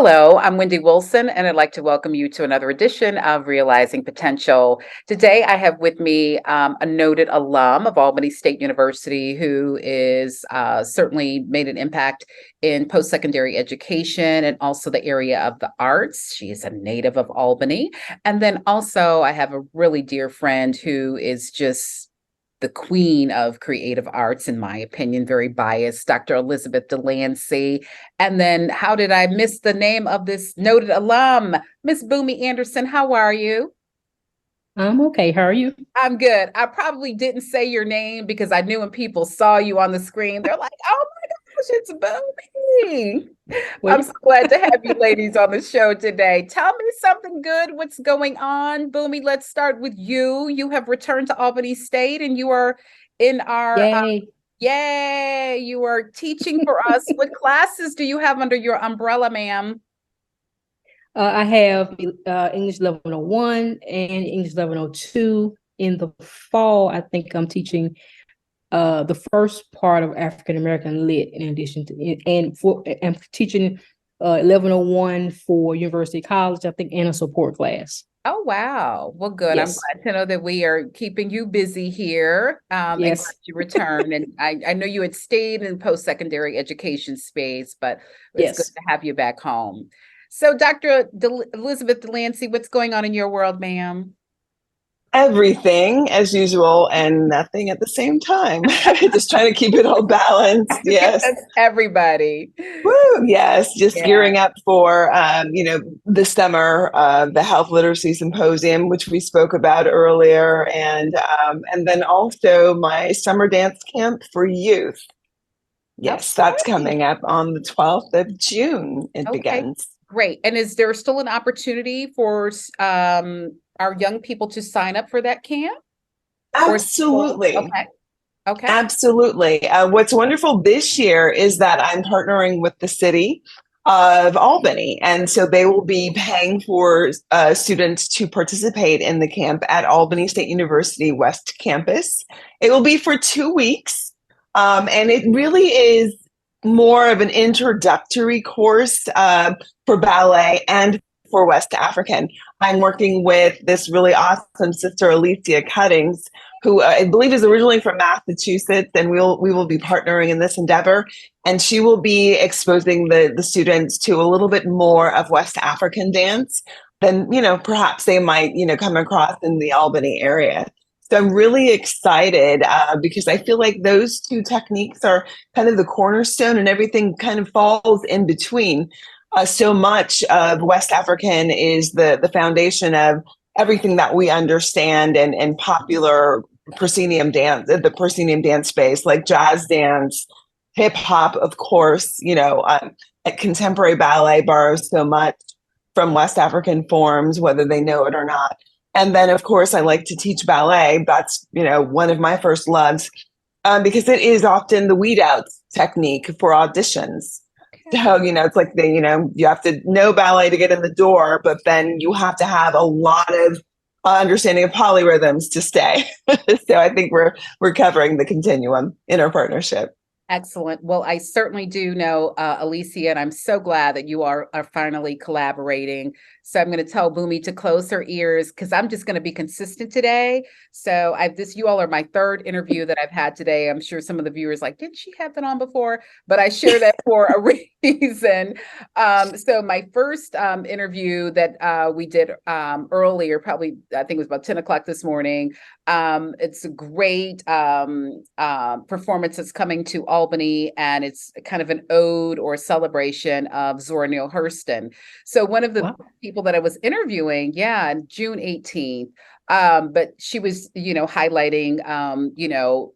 Hello, I'm Wendy Wilson, and I'd like to welcome you to another edition of Realizing Potential. Today, I have with me a noted alum of Albany State University who is certainly made an impact in post-secondary education and also the area of the arts. She is a native of Albany. And then also, I have a really dear friend who is just the queen of creative arts, in my opinion, very biased, Dr. Elizabeth Delancy. And then how did I miss the name of this noted alum? Miss Bummi Anderson, how are you? I'm okay. How are you? I'm good. I probably didn't say your name because I knew when people saw you on the screen, they're like, oh my gosh, it's Bummi. Well, I'm so glad to have you ladies on the show today. Tell me something good. What's going on? Bummi, let's start with you. You have returned to Albany State and you are in our, yay. yay, you are teaching for us. What classes do you have under your umbrella, ma'am? I have English level 101 and English level 102. In the fall, I think I'm teaching the first part of African American Lit in addition to, and I'm teaching 1101 for University College, I think, and a support class. Oh, wow. Well, good. I'm Yes. glad to know that we are keeping you busy here and glad Yes. you return. And I know you had stayed in post-secondary education space, but it's good Yes. to have you back home. So, Dr. Elizabeth Delancey, what's going on in your world, ma'am? Everything as usual and nothing at the same time. Just trying to keep it all balanced. I guess Yes. that's everybody. Woo, yes. Just Yeah. gearing up for, the summer, the Health Literacy Symposium, which we spoke about earlier, and then also my summer dance camp for youth. Yes, that's Okay. coming up on the 12th of June. It Okay. begins. Great. And is there still an opportunity for our young people to sign up for that camp? Or is it full? Absolutely. Okay. Okay. Absolutely. What's wonderful this year is that I'm partnering with the city of Albany. And so they will be paying for students to participate in the camp at Albany State University West Campus. It will be for 2 weeks. And it really is more of an introductory course for ballet and for West African. I'm working with this really awesome sister, Alicia Cuttings, who I believe is originally from Massachusetts, and we will be partnering in this endeavor. And she will be exposing the students to a little bit more of West African dance than perhaps they might come across in the Albany area. So I'm really excited because I feel like those two techniques are kind of the cornerstone, and everything kind of falls in between. So much of West African is the foundation of everything that we understand and popular proscenium dance, the proscenium dance space, like jazz dance, hip hop, of course. Contemporary ballet borrows so much from West African forms, whether they know it or not. And then, of course, I like to teach ballet. That's one of my first loves because it is often the weed out technique for auditions. So, it's like you have to know ballet to get in the door, but then you have to have a lot of understanding of polyrhythms to stay. So I think we're covering the continuum in our partnership. Excellent. Well, I certainly do know Alicia, and I'm so glad that you are finally collaborating. So I'm going to tell Bummi to close her ears because I'm just going to be consistent today. So you all are my third interview that I've had today. I'm sure some of the viewers like, didn't she have that on before? But I share that for a reason. So my first interview that we did earlier, probably I think it was about 10 o'clock this morning. It's a great performance that's coming to Albany, and it's kind of an ode or celebration of Zora Neale Hurston. So one of the Wow. people that I was interviewing, yeah, June 18th, but she was, highlighting,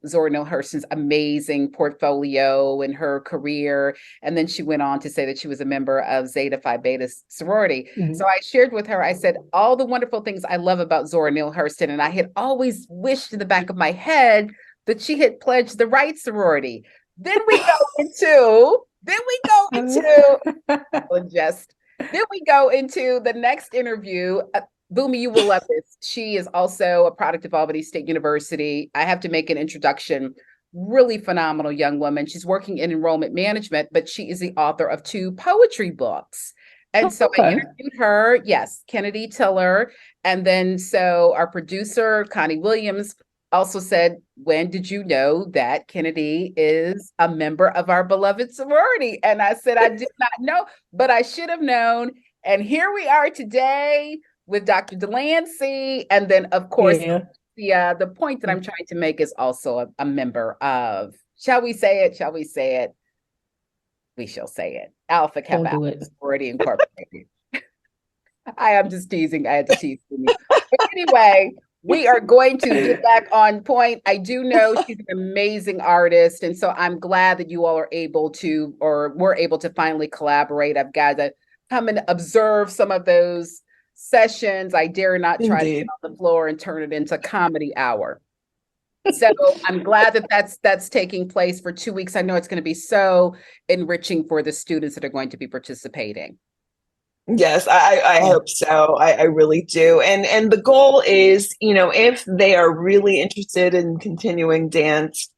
Zora Neale Hurston's amazing portfolio and her career. And then she went on to say that she was a member of Zeta Phi Beta sorority. So Mhm. I shared with her, I said, all the wonderful things I love about Zora Neale Hurston. And I had always wished in the back of my head that she had pledged the right sorority. Then we go into, then we go into, just, then we go into the next interview. Bummi, you will love this. She is also a product of Albany State University. I have to make an introduction. Really phenomenal young woman. She's working in enrollment management, but she is the author of two poetry books. And so I Okay. interviewed her, yes, Kennedy Tiller. And then so our producer, Connie Williams, also said, when did you know that Kennedy is a member of our beloved sorority? And I said, I did not know, but I should have known. And here we are today with Dr. Delancy. And then, of course, Yeah. the point that I'm trying to make is also a member of, shall we say it? Shall we say it? We shall say it. Alpha Don't Kappa do Alpha it. Sorority Incorporated. I am just teasing. I had to tease me. But anyway, we are going to get back on point. I do know she's an amazing artist. And so I'm glad that you all are able to, or were able to finally collaborate. I've got to come and observe some of those sessions. I dare not try to get Indeed. on the floor and turn it into comedy hour. So I'm glad that that's taking place for 2 weeks. I know it's going to be so enriching for the students that are going to be participating. Yes, I hope so. I really do. And the goal is, if they are really interested in continuing dance,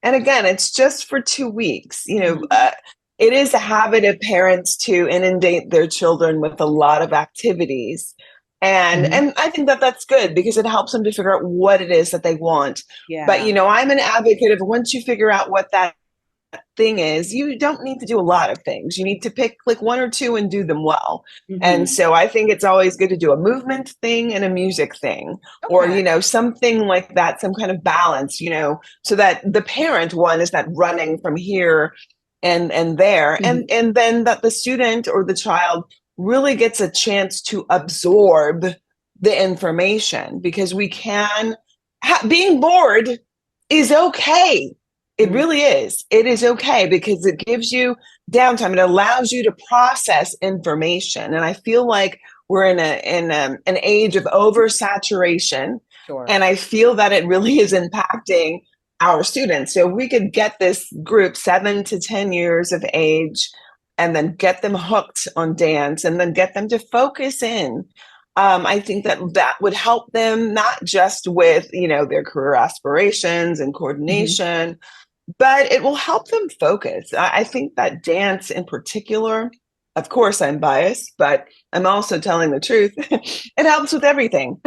and again, it's just for 2 weeks, it is a habit of parents to inundate their children with a lot of activities. And I think that that's good because it helps them to figure out what it is that they want. But, Yeah. I'm an advocate of once you figure out what that thing is, you don't need to do a lot of things. You need to pick like one or two and do them well. And so I think it's always good to do a movement thing and a music thing, or, Okay. something like that, some kind of balance, so that the parent one is that running from here and there, and then that the student or the child really gets a chance to absorb the information, because we can being bored is okay. It really is. It is okay because it gives you downtime. It allows you to process information. And I feel like we're in an age of oversaturation. Sure. And I feel that it really is impacting our students. So if we could get this group 7 to 10 years of age and then get them hooked on dance and then get them to focus in. I think that would help them not just with, their career aspirations and coordination, but it will help them focus. I think that dance in particular, of course, I'm biased, but I'm also telling the truth. It helps with everything.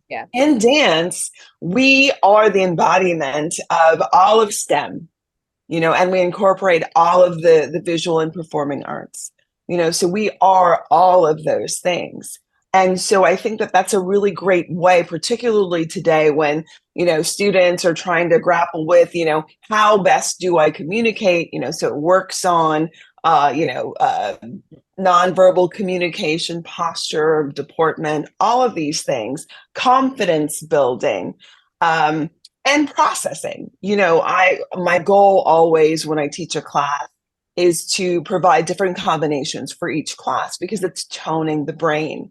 Yeah. In dance, we are the embodiment of all of STEM, and we incorporate all of the visual and performing arts, so we are all of those things. And so I think that that's a really great way, particularly today when, students are trying to grapple with, how best do I communicate, so it works on, nonverbal communication, posture, deportment, all of these things, confidence building, and processing. My goal always when I teach a class is to provide different combinations for each class, because it's toning the brain,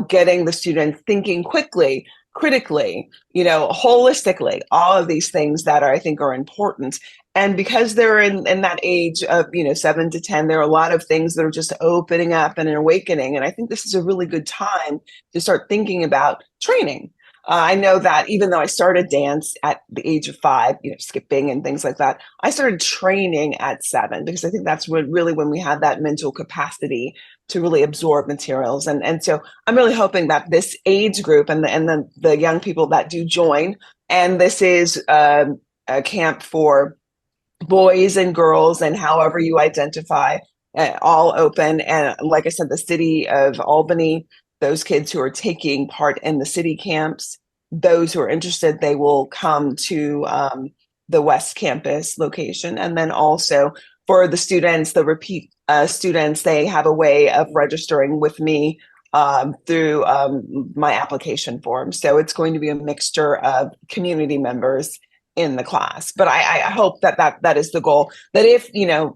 getting the student thinking quickly, critically, holistically, all of these things that I think are important. And because they're in that age of, 7 to 10, there are a lot of things that are just opening up and awakening. And I think this is a really good time to start thinking about training. I know that even though I started dance at the age of 5, skipping and things like that, I started training at 7 because I think that's when we have that mental capacity to really absorb materials. And so I'm really hoping that this age group and the young people that do join, and this is a camp for boys and girls and however you identify, all open. And like I said, the city of Albany, those kids who are taking part in the city camps, those who are interested, they will come to the West Campus location. And then also for the students, the repeat students, they have a way of registering with me through my application form. So it's going to be a mixture of community members in the class. But I hope that is the goal, that if,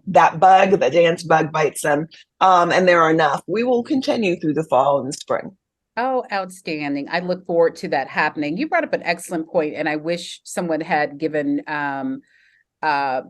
that dance bug bites them, and there are enough, we will continue through the fall and the spring. Oh, outstanding. I look forward to that happening. You brought up an excellent point, and I wish someone had given my at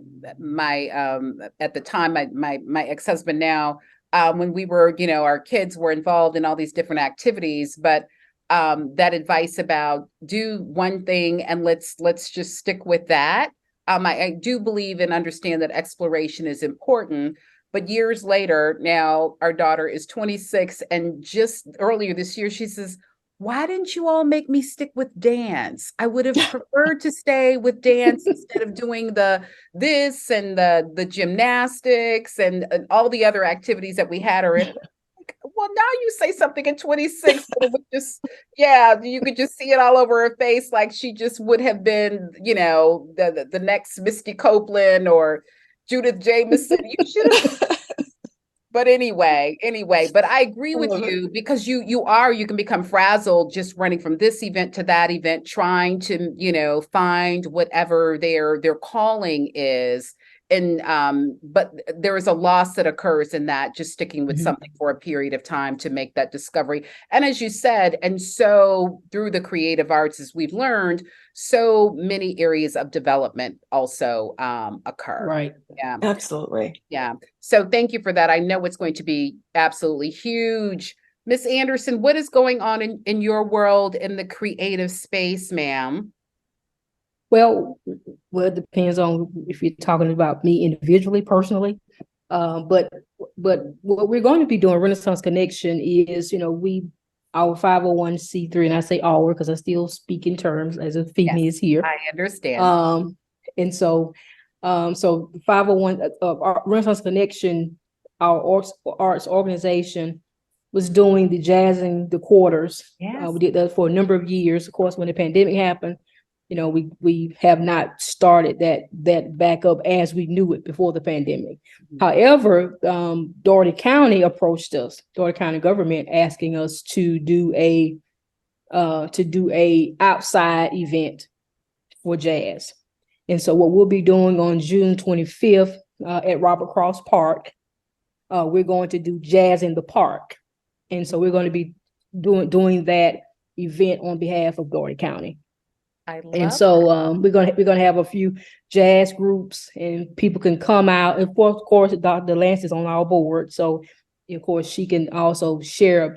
the time, my ex-husband now, when we were, our kids were involved in all these different activities, but that advice about do one thing and let's just stick with that. I do believe and understand that exploration is important, But years later, now our daughter is 26, and just earlier this year, she says, why didn't you all make me stick with dance? I would have preferred to stay with dance instead of doing this and the gymnastics and all the other activities that we had her in. Well, now you say something at 26, but it would just, yeah, you could just see it all over her face, like she just would have been, the next Misty Copeland or Judith Jameson. You should have. But anyway, but I agree with you, because you can become frazzled just running from this event to that event, trying to, find whatever their calling is. And but there is a loss that occurs in that, just sticking with something for a period of time to make that discovery. And as you said, and so through the creative arts, as we've learned, so many areas of development also occur. Right. Yeah. Absolutely. Yeah. So thank you for that. I know it's going to be absolutely huge. Miss Anderson, what is going on in your world in the creative space, ma'am? Well, it depends on if you're talking about me individually, personally. But what we're going to be doing, Renaissance Connection, is, our 501c3, and I say our because I still speak in terms as a female is here. I understand. And so 501 our Renaissance Connection, our arts organization, was doing the Jazzin the Quarters. Yes. We did that for a number of years. Of course, when the pandemic happened, we have not started that back up as we knew it before the pandemic. However, Dougherty County approached us, Dougherty County government, asking us to do a outside event for jazz. And so what we'll be doing on June 25th at Robert Cross Park, we're going to do Jazzin the Park. And so we're going to be doing that event on behalf of Dougherty County. And so we're gonna have a few jazz groups, and people can come out. And of course, Dr. Delancy is on our board, so of course she can also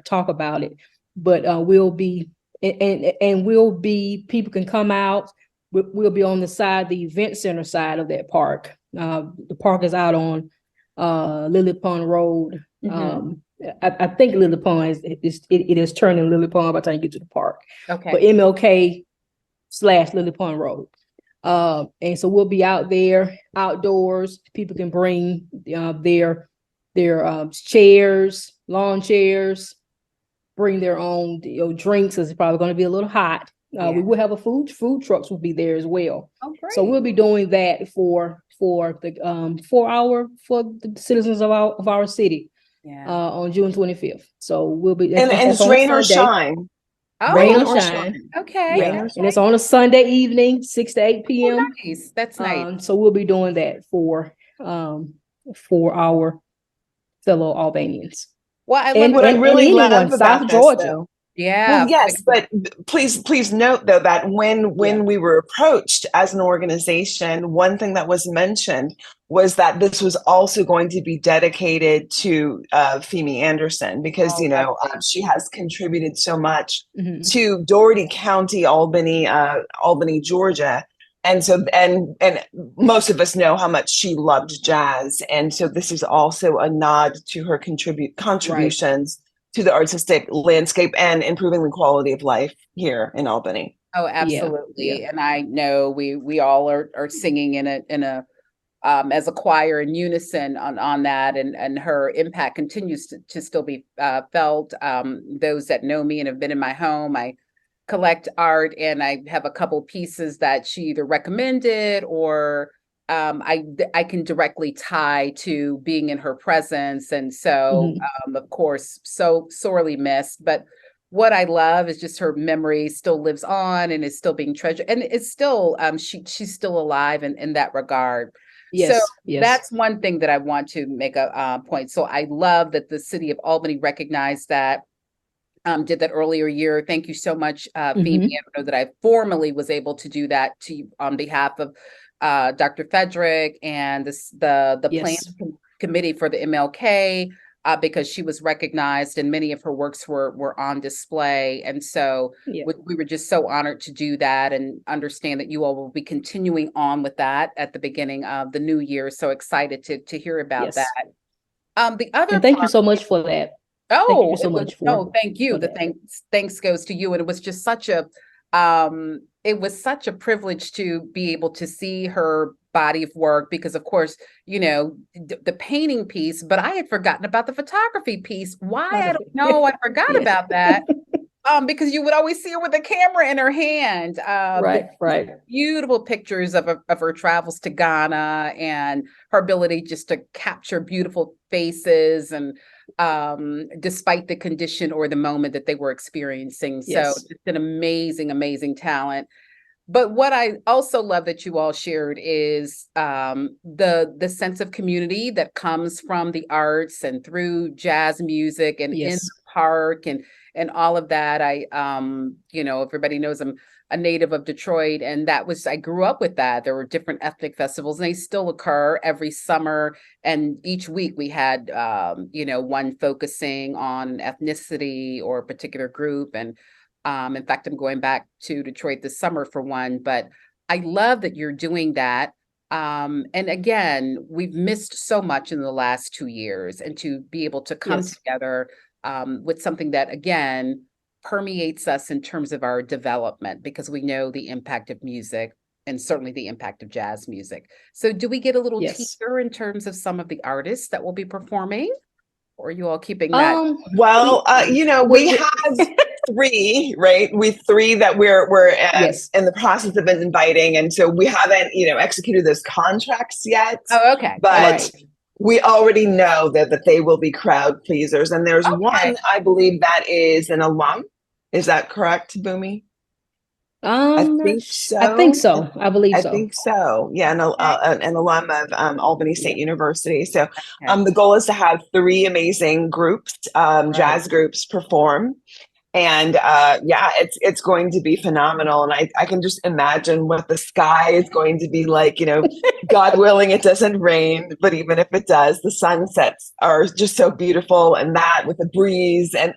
talk about it. But we'll be people can come out. We'll be on the side, the event center side of that park. The park is out on Lily Pond Road. I think Lily Pond is turning Lily Pond by the time you get to the park. Okay. But MLK/Lily Pond Road. And so we'll be out there outdoors. People can bring their chairs, lawn chairs, bring their own drinks. It's probably going to be a little hot. We will have food trucks will be there as well. Oh, great. So we'll be doing that for the citizens of our city on June 25th. So we'll be and it's rain or shine. Oh, rain or shine. Okay. And it's on a Sunday evening, 6 to 8 p.m. Oh, nice. That's nice. So we'll be doing that for our fellow Albanians. Well, what I really love about Georgia. Though, yeah. Well, yes, but please note though that when we were approached as an organization, one thing that was mentioned was that this was also going to be dedicated to Femi Anderson, because she has contributed so much to Dougherty County, Albany, Georgia. And so, and most of us know how much she loved jazz. And so this is also a nod to her contributions to the artistic landscape and improving the quality of life here in Albany. Oh, absolutely. Yeah. And I know we all are singing in a as a choir in unison on that, and her impact continues to still be felt. Those that know me and have been in my home, I collect art, and I have a couple pieces that she either recommended or I can directly tie to being in her presence. And so, of course, so sorely missed. But what I love is just her memory still lives on and is still being treasured. And it's still, she's still alive in that regard. Yes, so yes. That's one thing that I want to make a point. So I love that the city of Albany recognized that. Did that earlier year. Thank you so much, Phoebe. I know that I formally was able to do that on behalf of Dr. Frederick and the planning committee for the MLK, because she was recognized and many of her works were on display. And so we were just so honored to do that and understand that you all will be continuing on with that at the beginning of the new year. So excited to hear about that. The other And thank you part, so much for that. Thank you oh, so it was, much no, thank you. for The that. thanks goes to you. And it was just it was such a privilege to be able to see her body of work because of course, the painting piece, but I had forgotten about the photography piece. Why? I don't know. I forgot Yes. about that. Because you would always see her with a camera in her hand. Right, right. Beautiful pictures of her travels to Ghana and her ability just to capture beautiful faces and despite the condition or the moment that they were experiencing. So Yes. it's an amazing, amazing talent. But what I also love that you all shared is the sense of community that comes from the arts and through jazz music and in Yes. the park and all of that. Everybody knows I'm a native of Detroit, and I grew up with that. There were different ethnic festivals, and they still occur every summer. And each week we had, one focusing on ethnicity or a particular group. And in fact, I'm going back to Detroit this summer for one, but I love that you're doing that. And again, we've missed so much in the last 2 years, and to be able to come Yes. together with something that, again, permeates us in terms of our development, because we know the impact of music and certainly the impact of jazz music. So do we get a little Yes. teaser in terms of some of the artists that will be performing? Or are you all keeping that? Well, we have three, right? We three that we're Yes. in the process of inviting, and so we haven't executed those contracts yet. Oh, okay. But Right. we already know that they will be crowd pleasers, and there's one I believe that is an alum. Is that correct, Bummi? I think so. I think so. I believe I so. think so. Yeah, an alum of Albany State University. So Okay. the goal is to have three amazing groups, jazz groups, perform. And it's going to be phenomenal. And I can just imagine what the sky is going to be like. God willing, it doesn't rain, but even if it does, the sunsets are just so beautiful, and that with a breeze. And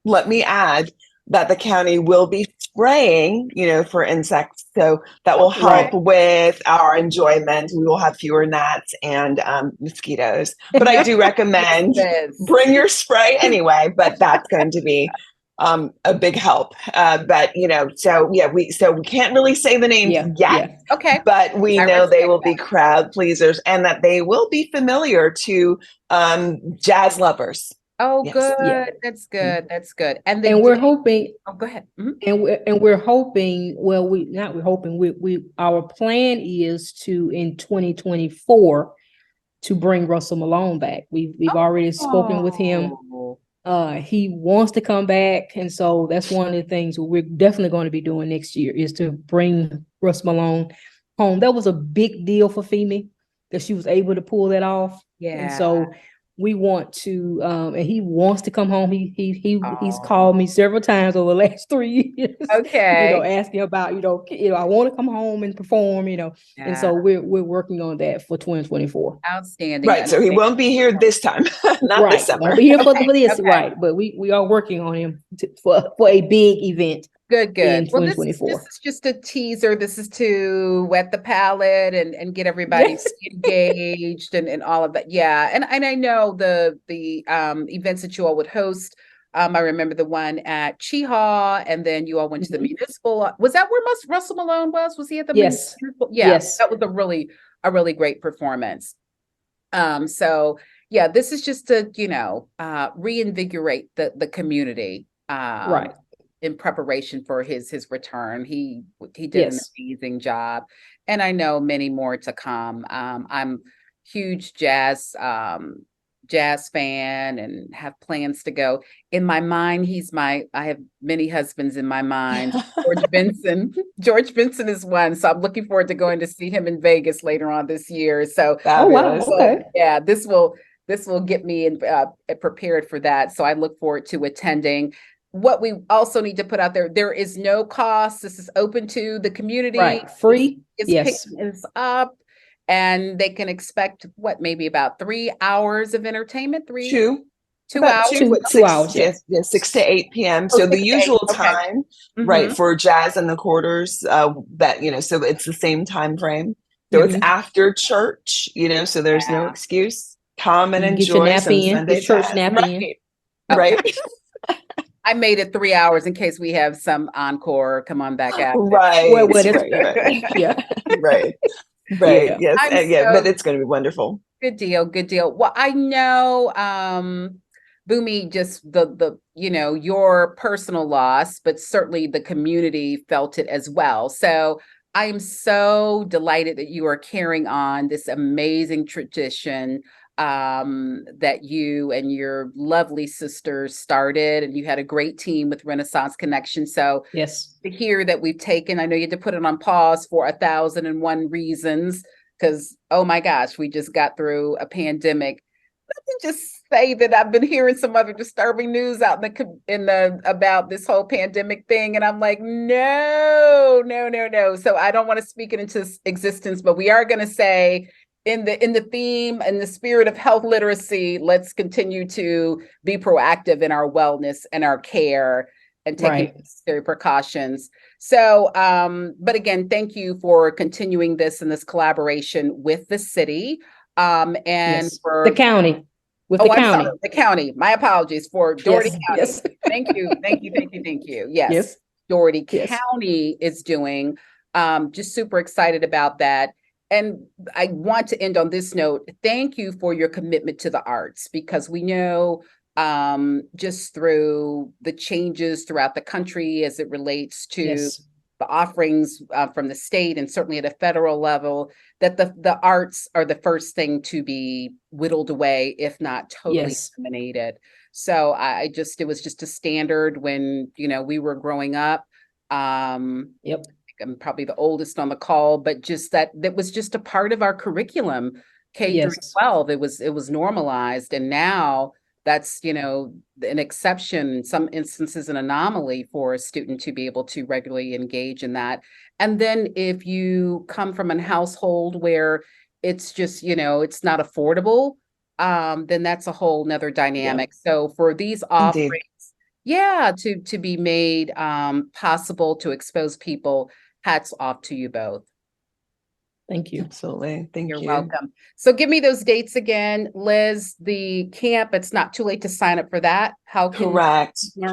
let me add that the county will be spraying, for insects. So that will help with our enjoyment. We will have fewer gnats and mosquitoes. But I do recommend bring your spray anyway, but that's going to be a big help. We can't really say the names yet. Yeah. Okay. But we know they will be crowd pleasers, and that they will be familiar to jazz lovers. Oh, Yes. good. Yeah. That's good. That's good. And we're hoping. Oh, go ahead. Mhm. And we're hoping. Well, we're hoping. We our plan is to in 2024 to bring Russell Malone back. We've already spoken with him. He wants to come back, and so that's one of the things we're definitely going to be doing next year is to bring Russ Malone home. That was a big deal for Femi that she was able to pull that off. Yeah. And so we want to, and he wants to come home. He's called me several times over the last 3 years. Okay. Asking about, I want to come home and perform, and so we're working on that for 2024. Outstanding. Right. So he won't be here this time, not this summer. Won't be here for this, right? But we are working on him for a big event. Good. In Well, 2024. this is just a teaser. This is to wet the palate and get everybody engaged and all of that. Yeah. And I know the events that you all would host. I remember the one at Cheehaw, and then you all went to the municipal. Was that where Russell Malone was? Was he at the municipal? Yeah. Yes. That was a really great performance. So yeah, this is just to, reinvigorate the community. Right. In preparation for his return. He did an amazing job, and I know many more to come. I'm huge jazz fan and have plans to go. In my mind, I have many husbands in my mind. George Benson is one, so I'm looking forward to going to see him in Vegas later on this year. So fabulous. Okay. Yeah, this will get me prepared for that. So I look forward to attending. What we also need to put out there is no cost. This is open to the community. Right. Free. It's up, and they can expect maybe about 3 hours of entertainment. 2 hours. 2 hours. 6 to 8 p.m. So the usual time, right, for Jazz in the Quarters. So it's the same time frame. So it's after church. So there's no excuse. Come and You get your enjoy nap some in, Sunday your church jazz. nap in. Right. Okay. I made it 3 hours in case we have some encore. Come on back out. Right. Well, that's Right. yeah. Right. Right. Yeah. Yes. I'm Yeah. so But it's going to be wonderful. Good deal, good deal. Well, I know, Bummi, just your personal loss, but certainly the community felt it as well. So I am so delighted that you are carrying on this amazing tradition that you and your lovely sisters started, and you had a great team with Renaissance Connection. So Yes. to hear that we've taken, I know you had to put it on pause for 1,001 reasons, because, oh my gosh, we just got through a pandemic. Let me just say that I've been hearing some other disturbing news out in the about this whole pandemic thing, and I'm like, no, no, no, no. So I don't want to speak it into existence, but we are going to say, in the theme and the spirit of health literacy, let's continue to be proactive in our wellness and our care and taking necessary precautions. So, but again, thank you for continuing this and this collaboration with the city, and for the county. With the county. Sorry, the county. My apologies for Dougherty County. Yes. Thank you, thank you, thank you, thank you. Yes, Dougherty County is doing. Just super excited about that. And I want to end on this note. Thank you for your commitment to the arts, because we know just through the changes throughout the country as it relates to the offerings from the state and certainly at a federal level, that the arts are the first thing to be whittled away, if not totally eliminated. So it was just a standard when, we were growing up. I'm probably the oldest on the call, but just that was just a part of our curriculum, K through 12. It was normalized, and now that's, an exception, in some instances an anomaly for a student to be able to regularly engage in that. And then if you come from a household where it's just, it's not affordable, then that's a whole nother dynamic. So for these offerings, to be made possible to expose people, hats off to you both. Thank you. Absolutely. Thank you. You're welcome. So give me those dates again, Liz. The camp, it's not too late to sign up for that. How can Correct. Yes.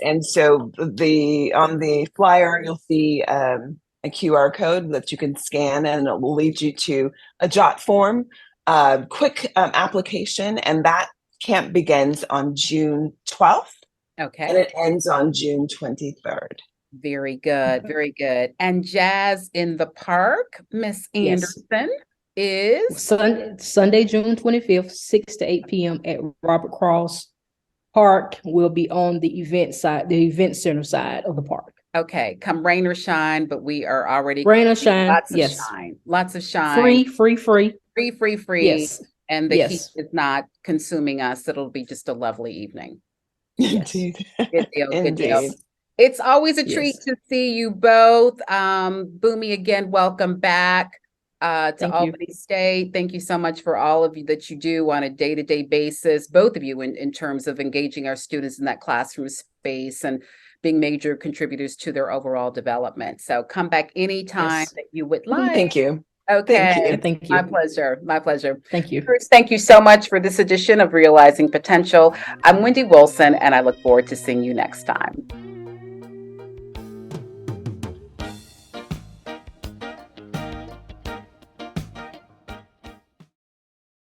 And so on the flyer, you'll see a QR code that you can scan, and it will lead you to a jot form, quick application, and that camp begins on June 12th. Okay. And it ends on June 23rd. Very good. Very good. And Jazz in the Park, Miss Anderson, is Sunday, June 25th, 6 to 8 p.m. at Robert Cross Park. Will be on the event center side of the park. Okay. Come rain or shine, but we are already rain or shine. Lots of shine. Free. Yes. And the heat is not consuming us. It'll be just a lovely evening. Indeed. Good deal. Good deal. It's always a treat to see you both. Bummi, again, welcome back to Albany State. Thank you so much for all of you that you do on a day-to-day basis, both of you in terms of engaging our students in that classroom space and being major contributors to their overall development. So come back anytime that you would like. Thank you. Okay. Thank you. My pleasure. My pleasure. Thank you. Thank you so much for this edition of Realizing Potential. I'm Wendy Wilson, and I look forward to seeing you next time.